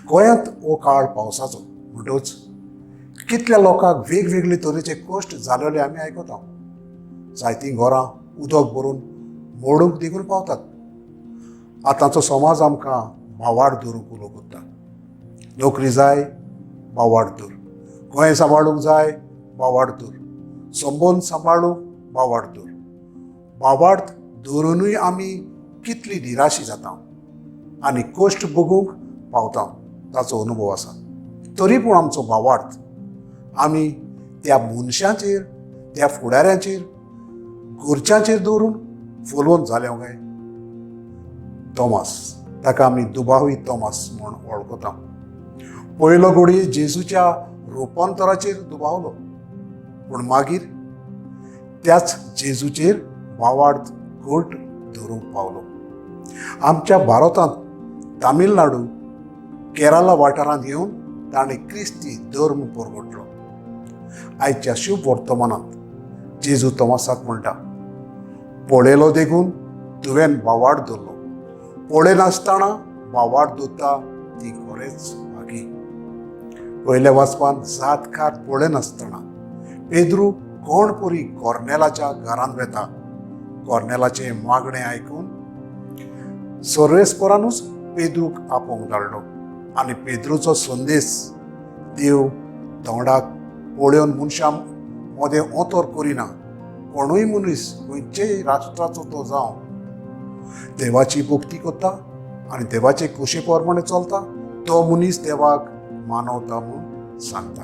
गोंयांत हो काळ पावसाचो म्हणटूच कितल्या लोकांक वेगवेगळे तरेचे कश्ट जाल्ले आमी आयकता. जायतीं घरां उदक भरून मोडूंक देखून पावतात. आतांचो समाज आमकां भावाड दवरूंक उलो करता. नोकरी जाय भावाड दवर, गोंय सांबाळूंक जाय भावाड दवर, संबंद सांबाळूंक भावाड दवर. भावाड दवरूनय आमी कितली निराशी जाता आनी कश्ट भोगूंक पावता ताचो अनुभव आसा. तरी पूण आमचो भावार्थ आमी त्या मनशांचेर, त्या फुडाऱ्यांचेर, घरच्यांचेर दवरून फुलोवन जाले काय. तोमास, ताका आमी दुबावी तोमास म्हूण वळखता, पयलो घडये जेजूच्या रुपांतराचेर दुबावलो, पूण मागीर त्याच जेजूचेर भावार्थ घट धरूंक पावलो. आमच्या भारतांत तामिळनाडू, केरळा वाठारांत येवन ताणें क्रिस्ती धर्म परगटलो. आयच्या शुभ वर्तमानांत जेजू तोमासाक म्हणटा, पळयलो देखून तुवें भावार्थ धरलो, पळय नासतना भावार्थ धरता ती खरेंच भागी. पयल्या वाचपान जातकार पळय नासतना पेद्रू कोण परी कोर्नेलाच्या घरांत वेता. कोर्नेलाचें मागणें आयकून सर्वेस्परानूच पेद्रूक आपोवंक धाडलो आनी पेद्रूचो संदेश देव तोंडाक पळोवन मनशां मदें ओतोर करिना. कोणूय मनीस खंयचेय राष्ट्राचो तो जावं देवाची भक्ती करता आनी देवाचे कुशे प्रमाणे चलता तो मनीस देवाक मानवता म्हूण सांगता.